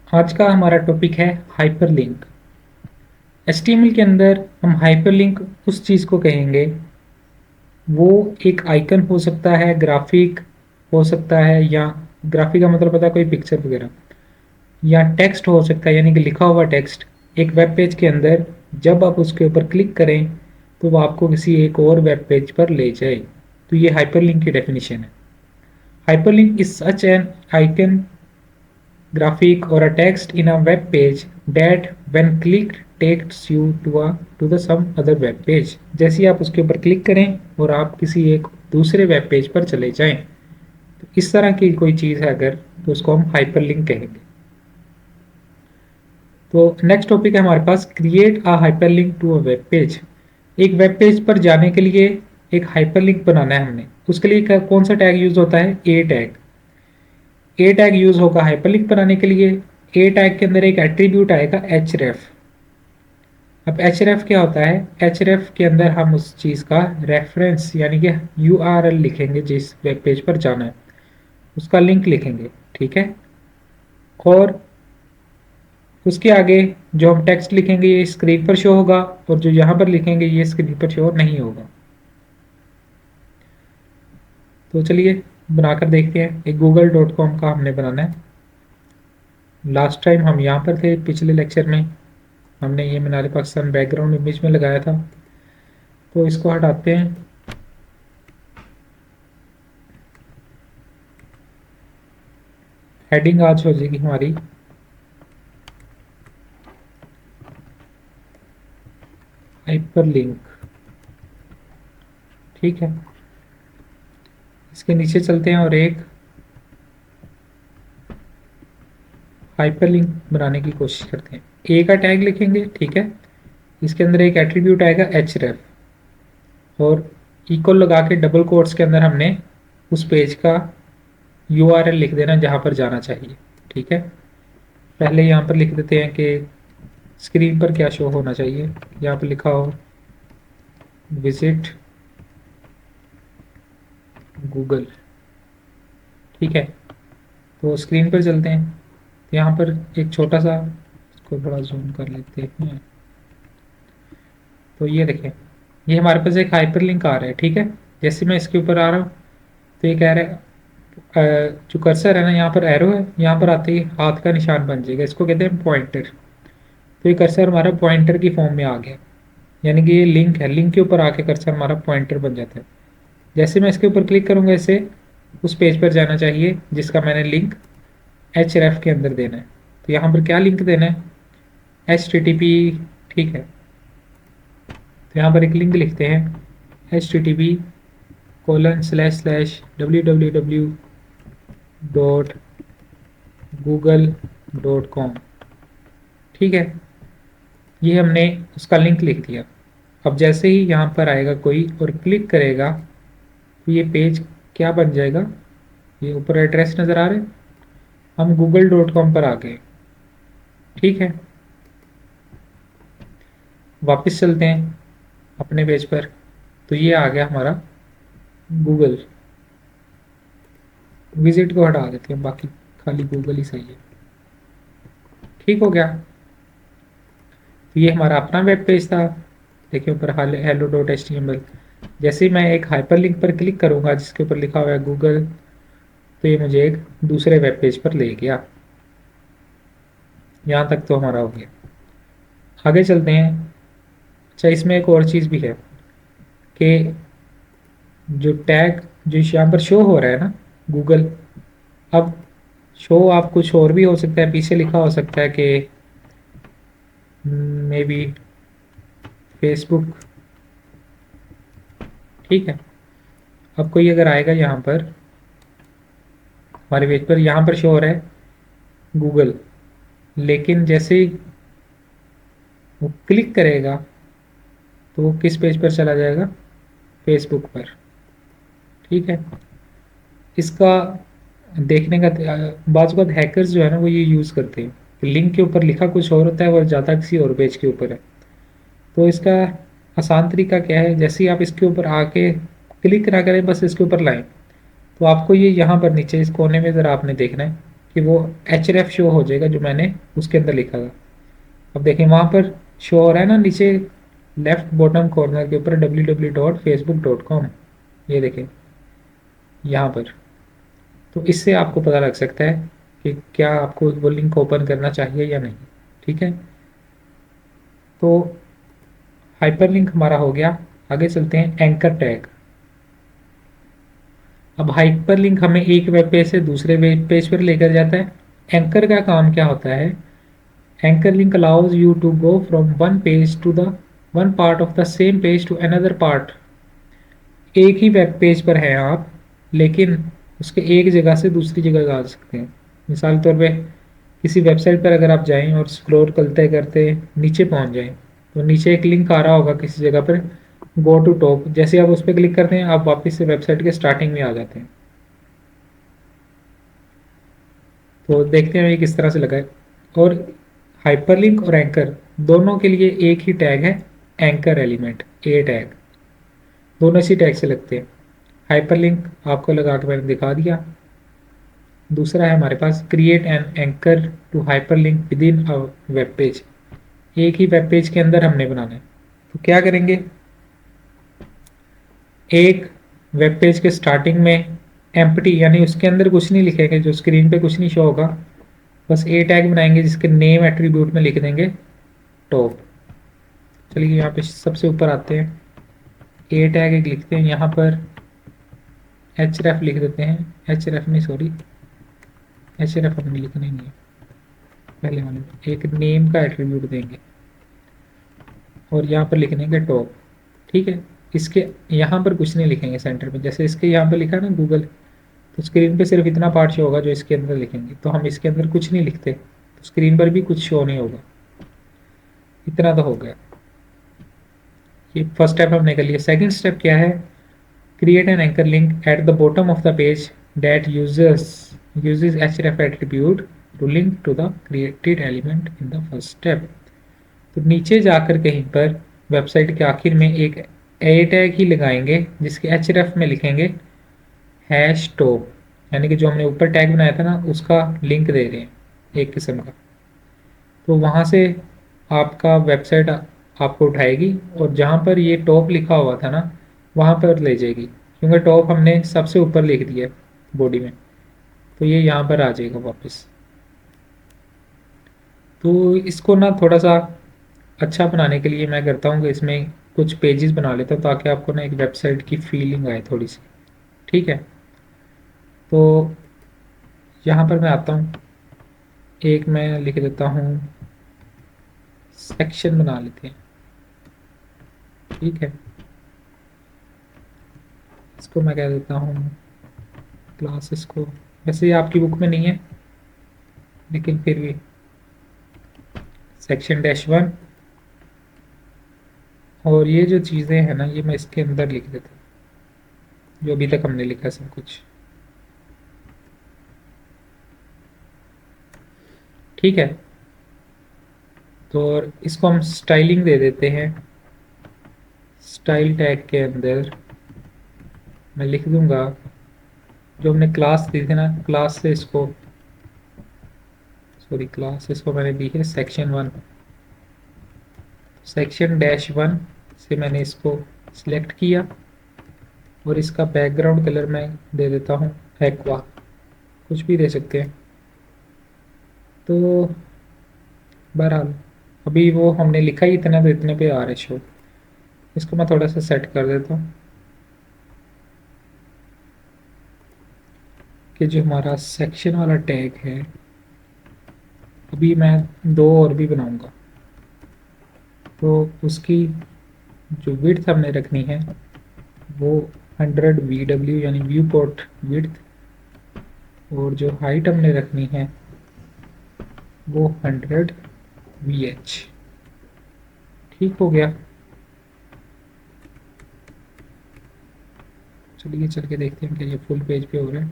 आज का हमारा टॉपिक है हाइपरलिंक। एचटीएमएल के अंदर हम हाइपरलिंक उस चीज़ को कहेंगे, वो एक आइकन हो सकता है, ग्राफिक हो सकता है, या ग्राफिक का मतलब पता है कोई पिक्चर वगैरह, या टेक्स्ट हो सकता है यानी कि लिखा हुआ टेक्स्ट एक वेब पेज के अंदर। जब आप उसके ऊपर क्लिक करें तो वो आपको किसी एक और वेब पेज पर ले जाए। तो ये हाइपरलिंक की डेफिनेशन है। Hyperlink is such an icon, graphic or a text in a web page that when clicked takes you to the some other web page। जैसे ही आप उसके ऊपर क्लिक करें और आप किसी एक दूसरे वेब पेज पर चले जाएं, तो इस तरह की कोई चीज़ है अगर, तो उसको हम हाइपरलिंक कहेंगे। तो नेक्स्ट टॉपिक है हमारे पास, create a hyperlink to a web page. एक वेब पेज पर जाने के लिए एक हाइपरलिंक बनाना है हमने, उसके लिए कौन सा टैग यूज होता है? ए टैग। ए टैग यूज होगा हाइपरलिंक बनाने के लिए। ए टैग के अंदर एक एट्रीब्यूट आएगा एचरेफ। अब एचरेफ क्या होता है? एचरेफ के अंदर हम उस चीज़ का रेफरेंस यानी कि यूआरएल लिखेंगे, जिस वेब पेज पर जाना है उसका लिंक लिखेंगे, ठीक है। और उसके आगे जो हम टेक्स्ट लिखेंगे ये स्क्रीन पर शो होगा, और जो यहाँ पर लिखेंगे ये स्क्रीन पर शो नहीं होगा। तो चलिए बनाकर देखते हैं। एक google.com का हमने बनाना है। लास्ट टाइम हम यहाँ पर थे, पिछले लेक्चर में हमने ये मीनार पाकिस्तान बैकग्राउंड इमेज में लगाया था। तो इसको हटाते हैं। हेडिंग आज हो जाएगी हमारी हाइपरलिंक, ठीक है। इसके नीचे चलते हैं और एक हाइपरलिंक बनाने की कोशिश करते हैं। ए का टैग लिखेंगे, ठीक है। इसके अंदर एक एट्रीब्यूट आएगा एचरेफ, और इक्वल लगा के डबल कोट्स के अंदर हमने उस पेज का यूआरएल लिख देना जहाँ पर जाना चाहिए, ठीक है। पहले यहाँ पर लिख देते हैं कि स्क्रीन पर क्या शो होना चाहिए। यहाँ पर लिखा हो विजिट गूगल, ठीक है। तो स्क्रीन पर चलते हैं। तो यहाँ पर एक छोटा सा, इसको थोड़ा जूम कर लेते हैं। तो ये देखें, ये हमारे पास एक हाइपरलिंक आ रहा है, ठीक है। जैसे मैं इसके ऊपर आ रहा हूँ तो ये कह रहा है जो कर्सर है ना, यहाँ पर एरो है, यहाँ पर आते ही हाथ का निशान बन जाएगा, इसको कहते हैं पॉइंटर। तो ये कर्सर हमारा पॉइंटर की फॉर्म में आ गया, यानी कि ये लिंक है, लिंक के ऊपर आके कर्सर हमारा पॉइंटर बन जाता है। जैसे मैं इसके ऊपर क्लिक करूँगा इसे उस पेज पर जाना चाहिए जिसका मैंने लिंक एच रेफ के अंदर देना है। तो यहाँ पर क्या लिंक देना है? HTTP, ठीक है। तो यहाँ पर एक लिंक लिखते हैं http://www.google.com, ठीक है। ये हमने उसका लिंक लिख दिया। अब जैसे ही यहाँ पर आएगा कोई और क्लिक करेगा तो ये पेज क्या बन जाएगा? ये ऊपर एड्रेस नज़र आ रहे हैं, हम google.com पर आ गए, ठीक है। वापस चलते हैं अपने पेज पर। तो ये आ गया हमारा गूगल। विजिट को हटा देते हैं, बाकी खाली गूगल ही सही है, ठीक हो गया। तो ये हमारा अपना वेब पेज था। देखिए ऊपर hello.html। जैसे ही मैं एक हाइपरलिंक पर क्लिक करूंगा जिसके ऊपर लिखा हुआ है गूगल, तो ये मुझे एक दूसरे वेब पेज पर ले गया। यहाँ तक तो हमारा हो गया। आगे चलते हैं। अच्छा, इसमें एक और चीज़ भी है कि जो टैग जो यहाँ पर शो हो रहा है ना गूगल, अब शो आप कुछ और भी हो सकता है, पीछे लिखा हो सकता है कि मे बी फेसबुक, ठीक है। अब कोई अगर आएगा यहाँ पर हमारे पेज पर, यहाँ पर शो हो रहा है गूगल, लेकिन जैसे ही वो क्लिक करेगा तो वो किस पेज पर चला जाएगा? फेसबुक पर, ठीक है। इसका देखने का बाज़ वक़्त हैकर्स जो है ना वो ये यूज़ करते हैं कि लिंक के ऊपर लिखा कुछ और होता है और ज़्यादा किसी और पेज के ऊपर है। तो इसका आसान तरीका क्या है? जैसे ही आप इसके ऊपर आके क्लिक ना करें, बस इसके ऊपर लाएं, तो आपको ये यहाँ पर नीचे इस कोने में ज़रा आपने देखना है कि वो href शो हो जाएगा जो मैंने उसके अंदर लिखा था। अब देखें वहाँ पर शो हो रहा है ना नीचे लेफ्ट बॉटम कॉर्नर के ऊपर www.facebook.com, ये देखें यहाँ पर। तो इससे आपको पता लग सकता है कि क्या आपको वो लिंक ओपन करना चाहिए या नहीं। ठीक है, तो हाइपरलिंक हमारा हो गया। आगे चलते हैं एंकर टैग। अब हाइपरलिंक हमें एक वेब पेज से दूसरे वेब पेज पर लेकर जाता है। एंकर का काम क्या होता है? Anchor link allows you to go from one page to the one part of the same page to another part. एक ही वेब पेज पर हैं आप, लेकिन उसके एक जगह से दूसरी जगह जा सकते हैं। मिसाल तौर पे किसी वेबसाइट पर अगर आप जाएं और स्क्रॉल करते करते नीचे पहुंच जाएं, तो नीचे एक लिंक आ रहा होगा किसी जगह पर, गो टू टॉप। जैसे आप उस पर क्लिक करते हैं आप वापस से वेबसाइट के स्टार्टिंग में आ जाते हैं। तो देखते हैं ये किस तरह से लगा है। और हाइपरलिंक और एंकर दोनों के लिए एक ही टैग है, एंकर एलिमेंट, ए टैग। दोनों इसी टैग से लगते हैं। हाइपरलिंक आपको लगा के मैंने दिखा दिया। दूसरा है हमारे पास create an anchor to hyperlink within a web page. एक ही वेब पेज के अंदर हमने बनाना है। तो क्या करेंगे, एक वेब पेज के स्टार्टिंग में एम्प्टी यानी उसके अंदर कुछ नहीं लिखेंगे, जो स्क्रीन पे कुछ नहीं शो होगा, बस ए टैग बनाएंगे जिसके नेम एट्रीब्यूट में लिख देंगे टॉप। चलिए यहाँ पे सबसे ऊपर आते हैं, ए टैग एक लिखते हैं, यहाँ पर एच रेफ लिख देते हैं, एच रेफ नहीं सॉरी एच रेफ हमने लिखना ही नहीं है, पहले वाले में एक नेम का एट्रीब्यूट देंगे और यहाँ पर लिख देंगे टॉप। ठीक है, इसके यहाँ पर कुछ नहीं लिखेंगे सेंटर में, जैसे इसके यहाँ पर लिखा है ना गूगल, तो स्क्रीन पे सिर्फ इतना पार्ट शो होगा जो इसके अंदर लिखेंगे। तो हम इसके अंदर कुछ नहीं लिखते तो स्क्रीन पर भी कुछ शो नहीं होगा। इतना तो हो गया, ये फर्स्ट स्टेप हमने कर लिया। सेकंड स्टेप क्या है, create an anchor link at the bottom of the page that uses href attribute to link to the created element in the first step। तो नीचे जाकर कहीं पर वेबसाइट के आखिर में एक ए टैग ही लगाएंगे जिसके href में लिखेंगे हैश टॉप, यानी कि जो हमने ऊपर टैग बनाया था ना उसका लिंक दे रहे हैं एक किस्म का। तो वहाँ से आपका वेबसाइट आपको उठाएगी और जहाँ पर ये टॉप लिखा हुआ था ना वहाँ पर ले जाएगी, क्योंकि टॉप हमने सबसे ऊपर लिख दिया बॉडी में, तो ये यहाँ पर आ जाएगा वापस। तो इसको ना थोड़ा सा अच्छा बनाने के लिए मैं करता हूँ कि इसमें कुछ पेजेस बना लेता हूँ ताकि आपको ना एक वेबसाइट की फीलिंग आए थोड़ी सी। ठीक है, तो यहाँ पर मैं आता हूँ, एक मैं लिख देता हूँ सेक्शन बना लेते हैं। ठीक है, इसको मैं कह देता हूँ क्लासेस को, वैसे ये आपकी बुक में नहीं है लेकिन फिर भी सेक्शन -1। और ये जो चीज़ें हैं ना ये मैं इसके अंदर लिख देता हूँ जो अभी तक हमने लिखा सब कुछ। ठीक है, तो और इसको हम स्टाइलिंग दे देते हैं। स्टाइल टैग के अंदर मैं लिख दूंगा जो हमने क्लास दी थी ना, क्लास से इसको सॉरी क्लास इसको मैंने दी है सेक्शन 1। सेक्शन -1 से मैंने इसको सिलेक्ट किया और इसका बैकग्राउंड कलर मैं दे देता हूँ एक्वा, कुछ भी दे सकते हैं। तो बहरहाल अभी वो हमने लिखा ही इतना, तो इतने पे आ रहे शो। इसको मैं थोड़ा सा सेट कर देता हूँ कि जो हमारा सेक्शन वाला टैग है, अभी मैं 2 और भी बनाऊंगा, तो उसकी जो विड्थ हमने रखनी है वो 100 VW यानी व्यू पोर्ट विड्थ, और जो हाइट हमने रखनी है वो 100 VH। ठीक हो गया, चलिए चल के देखते हैं कि ये फुल पेज पे हो रहा है,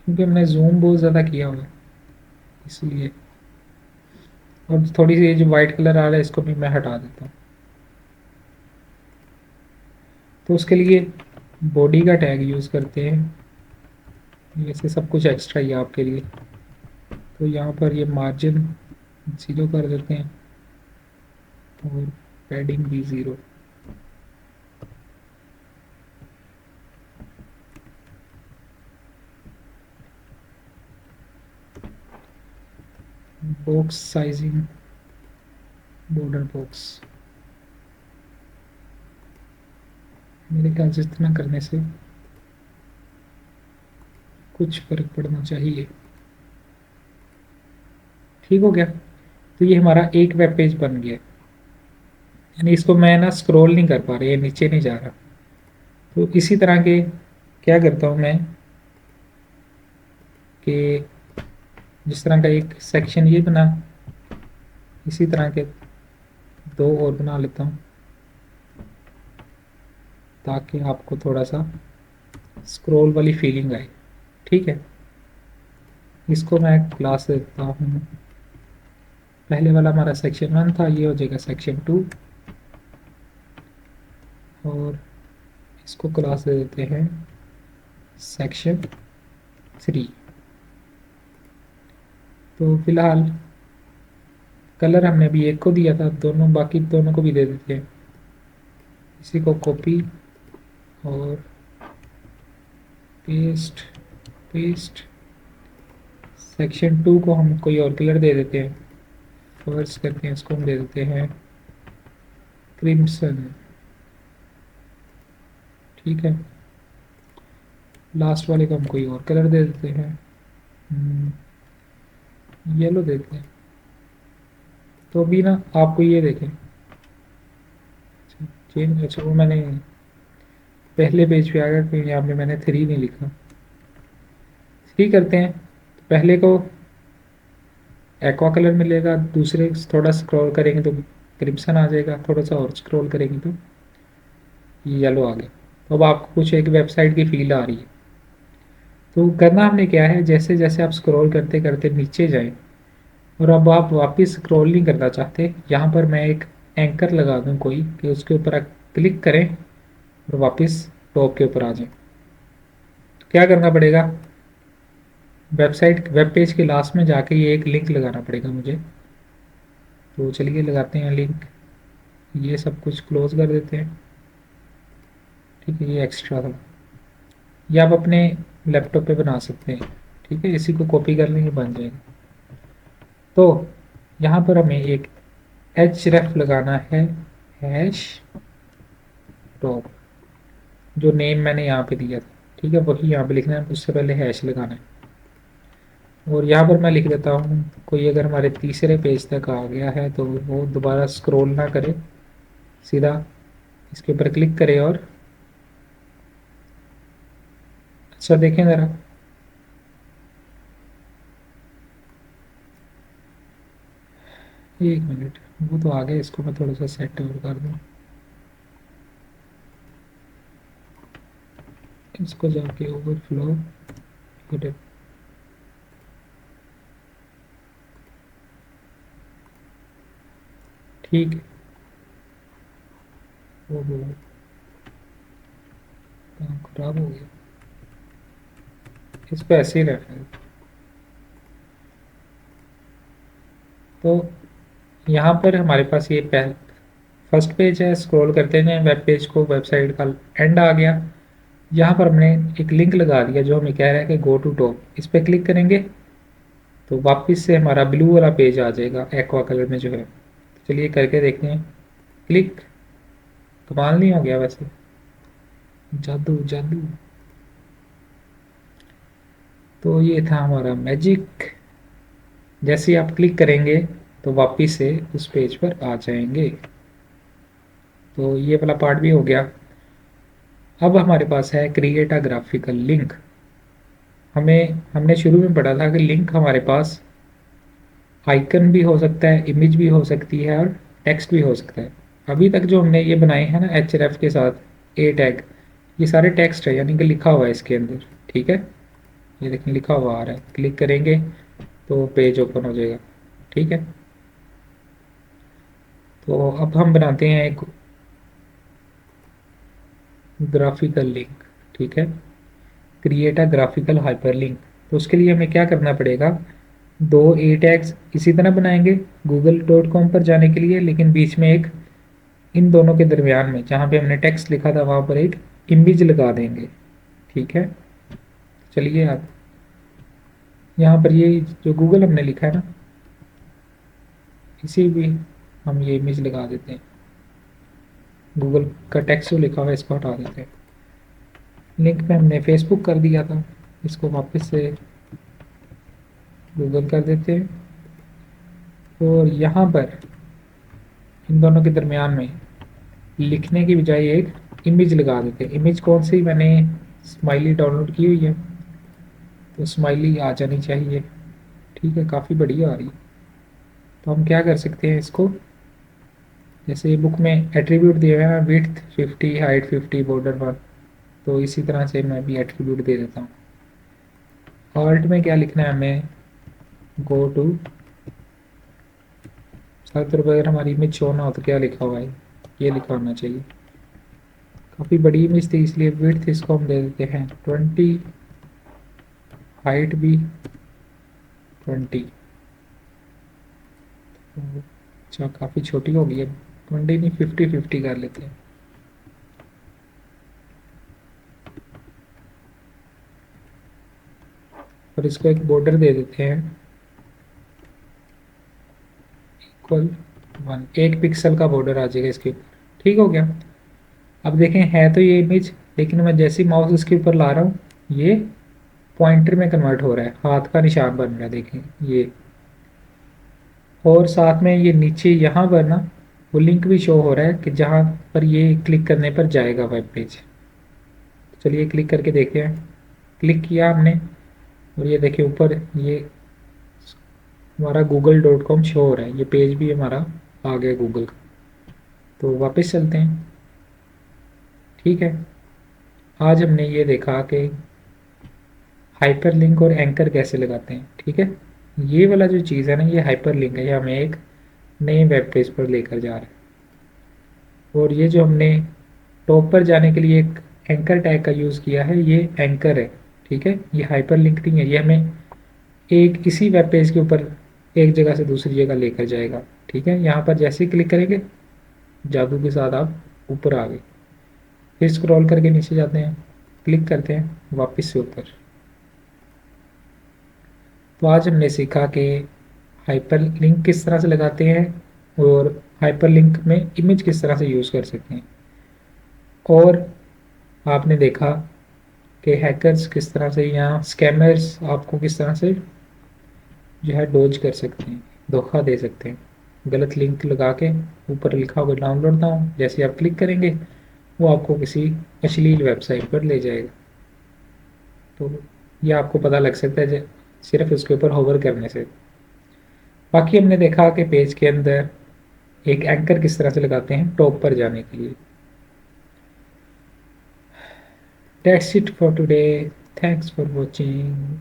क्योंकि हमने जूम बहुत ज़्यादा किया हुआ है इसलिए। और थोड़ी सी ये जो वाइट कलर आ रहा है इसको भी मैं हटा देता हूँ। तो उसके लिए बॉडी का टैग यूज़ करते हैं, वैसे सब कुछ एक्स्ट्रा ही है आपके लिए। तो यहाँ पर ये मार्जिन 0 कर देते हैं और पैडिंग भी 0। बॉक्स साइजिंग, बॉर्डर बॉक्स, मेरे ख्याल से इतना करने से कुछ फर्क पड़ना चाहिए। ठीक हो गया। तो ये हमारा एक वेब पेज बन गया, यानी इसको मैं ना स्क्रॉल नहीं कर पा रहा, ये नीचे नहीं जा रहा। तो इसी तरह के क्या करता हूँ मैं कि जिस तरह का एक सेक्शन ये बना, इसी तरह के दो और बना लेता हूँ ताकि आपको थोड़ा सा स्क्रॉल वाली फीलिंग आए। ठीक है, इसको मैं क्लास देता हूँ, पहले वाला हमारा सेक्शन 1 था, ये हो जाएगा सेक्शन 2 और इसको क्लास दे देते हैं सेक्शन 3। तो फिलहाल कलर हमने अभी एक को दिया था, दोनों बाकी दोनों को भी दे देते हैं। इसी को कॉपी और पेस्ट, पेस्ट। सेक्शन 2 को हम कोई और कलर दे देते हैं, फर्स्ट करते हैं, इसको हम दे देते हैं क्रिम्सन। ठीक है, लास्ट वाले को हम कोई और कलर दे देते हैं, येलो देते हैं। तो अभी ना आपको ये देखें चेंज, अच्छा वो मैंने पहले पेज पे आ गया क्योंकि यहाँ पे मैंने 3 नहीं लिखा। 3 करते हैं, तो पहले को एक्वा कलर मिलेगा, दूसरे थोड़ा स्क्रॉल करेंगे तो क्रिम्सन आ जाएगा, थोड़ा सा और स्क्रॉल करेंगे तो येलो आ गया। तो अब आपको कुछ एक वेबसाइट की फील आ रही है। तो करना हमने क्या है, जैसे जैसे आप स्क्रॉल करते करते नीचे जाएं और अब आप वापस स्क्रॉल नहीं करना चाहते, यहाँ पर मैं एक एंकर लगा दूँ कोई कि उसके ऊपर आप क्लिक करें और वापस टॉप के ऊपर आ जाएं। तो क्या करना पड़ेगा, वेबसाइट वेब पेज के लास्ट में जाके ये एक लिंक लगाना पड़ेगा मुझे। तो चलिए लगाते हैं लिंक, ये सब कुछ क्लोज कर देते हैं। ठीक है, ये एक्स्ट्रा था, ये आप अपने लैपटॉप पे बना सकते हैं। ठीक है, इसी को कॉपी कर लेंगे, बन जाएगा। तो यहाँ पर हमें एक एच रेफ लगाना है, हैश टॉप, जो नेम मैंने यहाँ पे दिया था। ठीक है, वही यहाँ पे लिखना है, उससे पहले हैश लगाना है। और यहाँ पर मैं लिख देता हूँ, कोई अगर हमारे तीसरे पेज तक आ गया है तो वो दोबारा स्क्रॉल ना करे, सीधा इसके ऊपर क्लिक करे और अच्छा देखें ज़रा, एक मिनट, वो तो आ गया, इसको मैं थोड़ा सा सेट और कर दूँ, इसको जाके ओवरफ्लो, ठीक है। वो काम खराब हो गया, इसको ऐसे ही रहने दो। तो यहाँ पर हमारे पास ये फर्स्ट पेज है, स्क्रॉल करते हैं वेब पेज को, वेबसाइट का एंड आ गया। यहाँ पर हमने एक लिंक लगा दिया जो हमें कह रहा है कि गो टू टॉप, इस पर क्लिक करेंगे तो वापस से हमारा ब्लू वाला पेज आ जाएगा एक्वा कलर में जो है। तो चलिए करके देखते हैं, क्लिक, कमाल नहीं हो गया वैसे, जादू जादू। तो ये था हमारा मैजिक, जैसे ही आप क्लिक करेंगे तो वापस से उस पेज पर आ जाएंगे। तो ये वाला पार्ट भी हो गया। अब हमारे पास है क्रिएट अ ग्राफिकल लिंक। हमने शुरू में पढ़ा था कि लिंक हमारे पास आइकन भी हो सकता है, इमेज भी हो सकती है और टेक्स्ट भी हो सकता है। अभी तक जो हमने ये बनाए हैं ना एच के साथ ए टैग, ये सारे टेक्स्ट है, यानी कि लिखा हुआ है इसके अंदर। ठीक है, ये देखिए लिखा हुआ आ रहा है, क्लिक करेंगे तो पेज ओपन हो जाएगा। ठीक है, तो अब हम बनाते हैं एक ग्राफिकल लिंक। ठीक है, क्रिएट अ ग्राफिकल हाइपरलिंक। तो उसके लिए हमें क्या करना पड़ेगा, दो ए टैग्स इसी तरह बनाएंगे google.com पर जाने के लिए, लेकिन बीच में एक, इन दोनों के दरमियान में जहाँ पे हमने टेक्स्ट लिखा था वहाँ पर एक इमेज लगा देंगे। ठीक है, चलिए आप यहाँ पर ये जो गूगल हमने लिखा है ना, इसी भी हम ये इमेज लगा देते हैं। गूगल का टेक्स्ट जो लिखा हुआ है इसको हटा देते हैं। लिंक पे हमने फेसबुक कर दिया था, इसको वापस से गूगल कर देते हैं। और यहाँ पर इन दोनों के दरमियान में लिखने की बजाय एक इमेज लगा देते हैं। इमेज कौन सी, मैंने स्माइली डाउनलोड की हुई है, तो स्माइली आ जानी चाहिए। ठीक है, काफ़ी बढ़िया आ रही है। तो हम क्या कर सकते हैं इसको, जैसे बुक में एट्रीब्यूट दिए हुए हैं विड्थ 50, हाइट 50, बॉर्डर 1, तो इसी तरह से मैं भी एट्रीब्यूट दे देता हूँ। ऑल्ट में क्या लिखना है हमें, गो टू, चारों तरफ अगर हमारी इमेज शो ना हो तो क्या लिखा हुआ है, ये लिखा होना चाहिए। काफ़ी बड़ी इमेज थी इसलिए विड्थ इसको हम दे देते हैं 20, हाइट भी 20। अच्छा, काफ़ी छोटी हो गई है, 20 नहीं 50-50 कर लेते हैं। और इसको एक बॉर्डर दे देते हैं इक्वल 1, 1 पिक्सल का बॉर्डर आ जाएगा इसके ऊपर। ठीक हो गया। अब देखें, है तो ये इमेज, लेकिन मैं जैसे ही माउस इसके ऊपर ला रहा हूँ ये पॉइंटर में कन्वर्ट हो रहा है, हाथ का निशान बन रहा है, देखें ये। और साथ में ये नीचे यहाँ पर ना वो लिंक भी शो हो रहा है कि जहाँ पर ये क्लिक करने पर जाएगा वेब पेज। चलिए क्लिक करके देखते हैं। क्लिक किया हमने और ये देखिए ऊपर ये हमारा google.com शो हो रहा है, ये पेज भी हमारा आ गया गूगल का। तो वापस चलते हैं। ठीक है, आज हमने ये देखा कि हाइपर लिंक और एंकर कैसे लगाते हैं। ठीक है, ये वाला जो चीज़ है ना, ये हाइपर लिंक है, ये हमें एक नए वेब पेज पर लेकर जा रहा है। और ये जो हमने टॉप पर जाने के लिए एक एंकर टैग का यूज़ किया है, ये एंकर है। ठीक है, ये हाइपर लिंक नहीं है, ये हमें एक इसी वेब पेज के ऊपर एक जगह से दूसरी जगह लेकर जाएगा। ठीक है, यहाँ पर जैसे ही क्लिक करेंगे जादू के साथ आप ऊपर आ गए। फिर स्क्रॉल करके नीचे जाते हैं, क्लिक करते हैं वापस से ऊपर। तो आज हमने सीखा कि हाइपर लिंक किस तरह से लगाते हैं और हाइपर लिंक में इमेज किस तरह से यूज़ कर सकते हैं। और आपने देखा कि हैकर्स किस तरह से, या स्कैमर्स आपको किस तरह से जो है डोज कर सकते हैं, धोखा दे सकते हैं। गलत लिंक लगा के ऊपर लिखा होगा डाउनलोड नाउ, जैसे आप क्लिक करेंगे वो आपको किसी अश्लील वेबसाइट पर ले जाएगा। तो ये आपको पता लग सकता है सिर्फ उसके ऊपर होवर करने से। बाकी हमने देखा कि पेज के अंदर एक एंकर किस तरह से लगाते हैं टॉप पर जाने के लिए। That's it for today, thanks for watching.